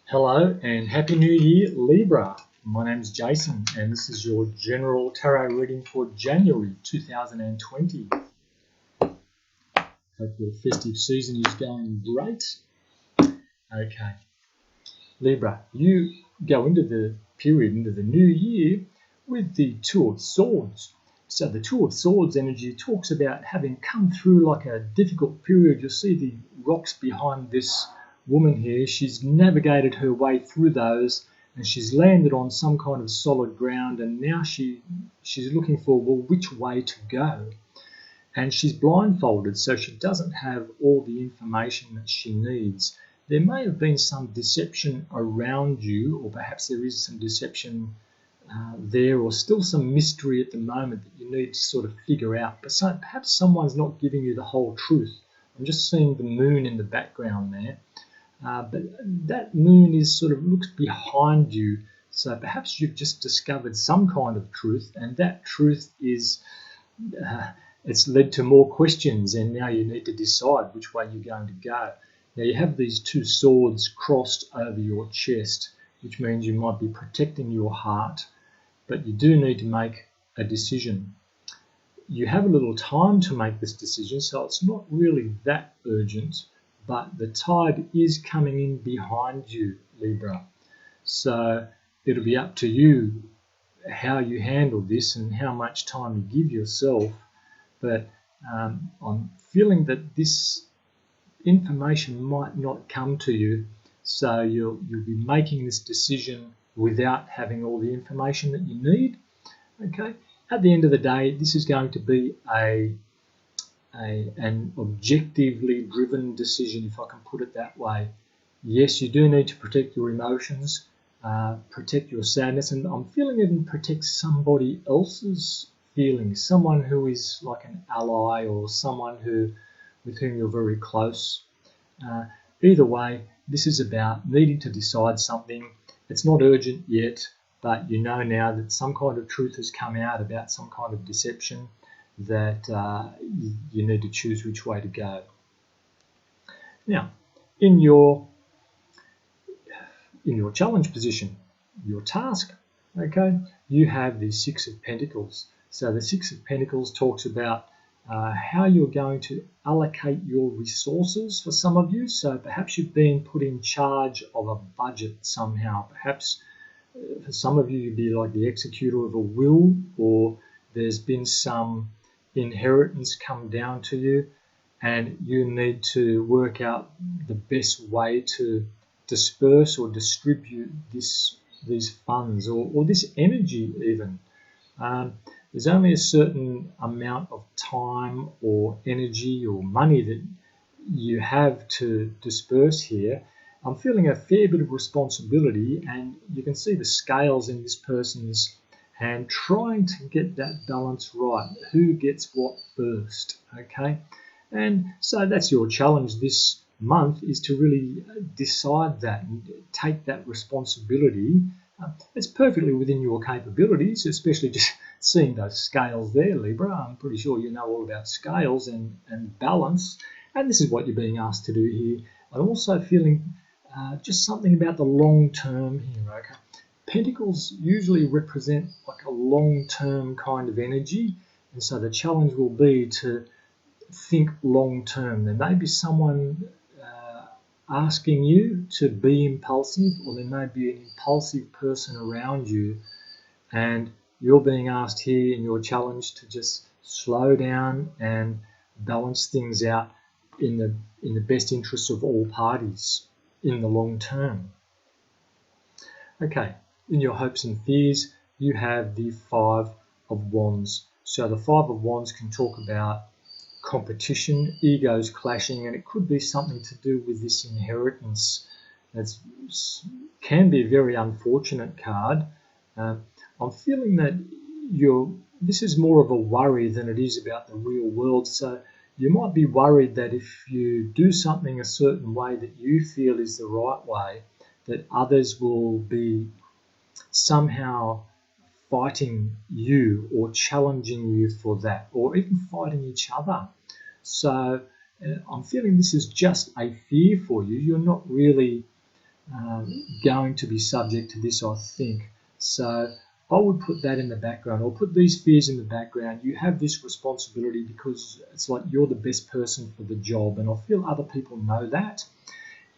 Hello and Happy New Year, Libra. My name's Jason and this is your general tarot reading for January 2020. Hope your festive season is going great. Okay, Libra, you go into the new year with the Two of Swords. So the Two of Swords energy talks about having come through like a difficult period. You'll see the rocks behind this woman here. She's navigated her way through those and she's landed on some kind of solid ground, and now she's looking for, well, which way to go. And she's blindfolded, so she doesn't have all the information that she needs. There may have been some deception around you, or perhaps there is some deception there, or still some mystery at the moment that you need to sort of figure out. But so perhaps someone's not giving you the whole truth. I'm just seeing the moon in the background there. But that moon is sort of looks behind you. So perhaps you've just discovered some kind of truth, and that truth is it's led to more questions, and now you need to decide which way you're going to go. Now you have these two swords crossed over your chest, which means you might be protecting your heart, but you do need to make a decision. You have a little time to make this decision, so it's not really that urgent, but the tide is coming in behind you, Libra. So it'll be up to you how you handle this and how much time you give yourself. But I'm feeling that this information might not come to you, so you'll be making this decision without having all the information that you need. Okay. At the end of the day, this is going to be an objectively driven decision, if I can put it that way. Yes, you do need to protect your emotions, protect your sadness, and I'm feeling even protect somebody else's feelings, someone who is like an ally or someone with whom you're very close. Either way, this is about needing to decide something. It's not urgent yet, but you know now that some kind of truth has come out about some kind of deception, that you need to choose which way to go. Now, in your challenge position, your task, okay, you have the Six of Pentacles. So the Six of Pentacles talks about how you're going to allocate your resources for some of you. So perhaps you've been put in charge of a budget somehow. Perhaps for some of you, you'd be like the executor of a will, or there's been some inheritance come down to you and you need to work out the best way to disperse or distribute these funds or this energy even. There's only a certain amount of time or energy or money that you have to disperse here. I'm feeling a fair bit of responsibility, and you can see the scales in this person's and trying to get that balance right. Who gets what first, okay? And so that's your challenge this month, is to really decide that and take that responsibility. It's perfectly within your capabilities, especially just seeing those scales there, Libra. I'm pretty sure you know all about scales and balance, and this is what you're being asked to do here. I'm also feeling just something about the long term here, okay? Pentacles usually represent like a long-term kind of energy, and so the challenge will be to think long-term. There may be someone asking you to be impulsive, or there may be an impulsive person around you, and you're being asked here in your challenge to just slow down and balance things out in the best interests of all parties in the long term. Okay. In your hopes and fears, you have the Five of Wands. So the Five of Wands can talk about competition, egos clashing, and it could be something to do with this inheritance. It can be a very unfortunate card. I'm feeling that this is more of a worry than it is about the real world. So you might be worried that if you do something a certain way that you feel is the right way, that others will be somehow fighting you or challenging you for that, or even fighting each other. So I'm feeling this is just a fear for you. You're not really going to be subject to this, I think. So I would put that in the background, or put these fears in the background. You have this responsibility because it's like you're the best person for the job, and I feel other people know that.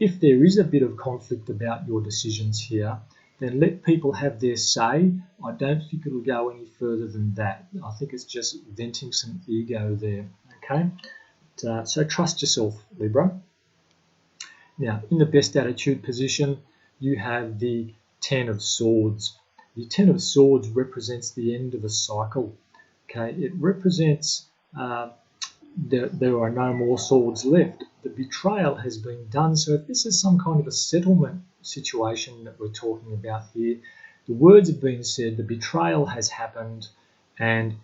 If there is a bit of conflict about your decisions here, then let people have their say. I don't think it'll go any further than that. I think it's just venting some ego there, okay? So trust yourself, Libra. Now, in the best attitude position, you have the Ten of Swords. The Ten of Swords represents the end of a cycle. Okay, it represents there are no more swords left. The betrayal has been done. So if this is some kind of a settlement situation that we're talking about here, the words have been said, the betrayal has happened, and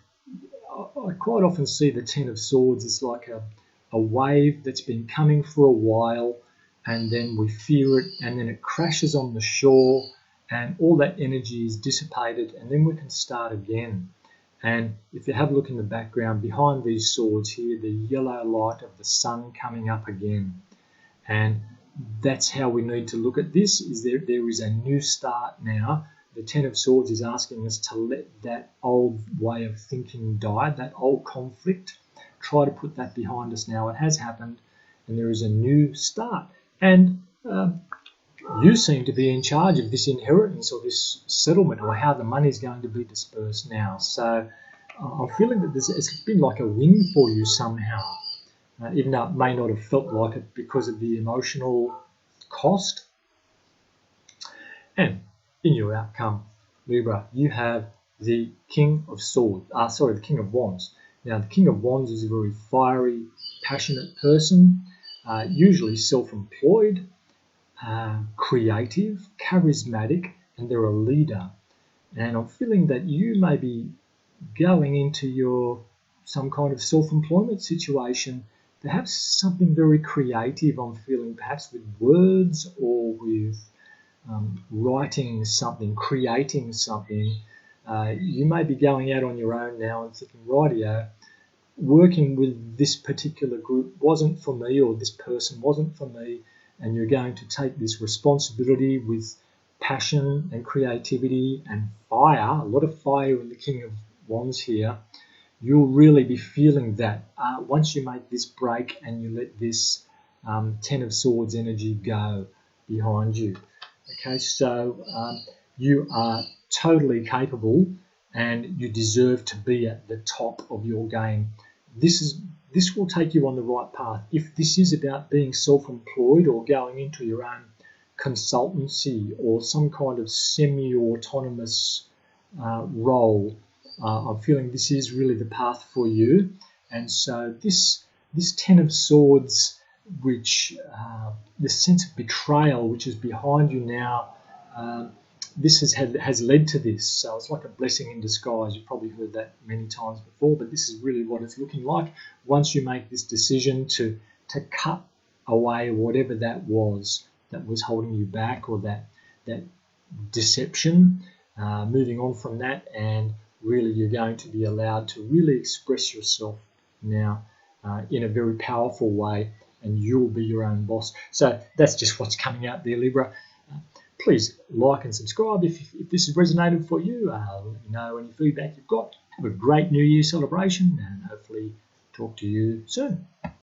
I quite often see the Ten of Swords as like a wave that's been coming for a while, and then we fear it, and then it crashes on the shore, and all that energy is dissipated, and then we can start again. And if you have a look in the background, behind these swords here, the yellow light of the sun coming up again. And that's how we need to look at this, is there is a new start now. The Ten of Swords is asking us to let that old way of thinking die, that old conflict. Try to put that behind us now. It has happened, and there is a new start. And you seem to be in charge of this inheritance or this settlement, or how the money is going to be dispersed now. So I'm feeling that it's been like a win for you somehow, even though it may not have felt like it because of the emotional cost. And in your outcome, Libra, you have the King of Swords. The King of Wands. Now, the King of Wands is a very fiery, passionate person, usually self-employed, creative, charismatic, and they're a leader. And I'm feeling that you may be going into some kind of self-employment situation, perhaps something very creative. I'm feeling perhaps with words or with writing something, creating something. You may be going out on your own now and thinking, rightio, working with this particular group wasn't for me, or this person wasn't for me, and you're going to take this responsibility with passion and creativity and fire, a lot of fire in the King of Wands here. You'll really be feeling that once you make this break and you let this Ten of Swords energy go behind you. Okay, so you are totally capable, and you deserve to be at the top of your game. This will take you on the right path. If this is about being self-employed or going into your own consultancy or some kind of semi-autonomous role, I'm feeling this is really the path for you. And so this Ten of Swords, which this sense of betrayal which is behind you now, this has led to this. So it's like a blessing in disguise. You've probably heard that many times before, but this is really what it's looking like. Once you make this decision to cut away whatever that was holding you back, or that deception, moving on from that, and really you're going to be allowed to really express yourself now in a very powerful way, and you'll be your own boss. So that's just what's coming out there, Libra. Please like and subscribe if this has resonated for you. Let me know any feedback you've got. Have a great New Year celebration, and hopefully talk to you soon.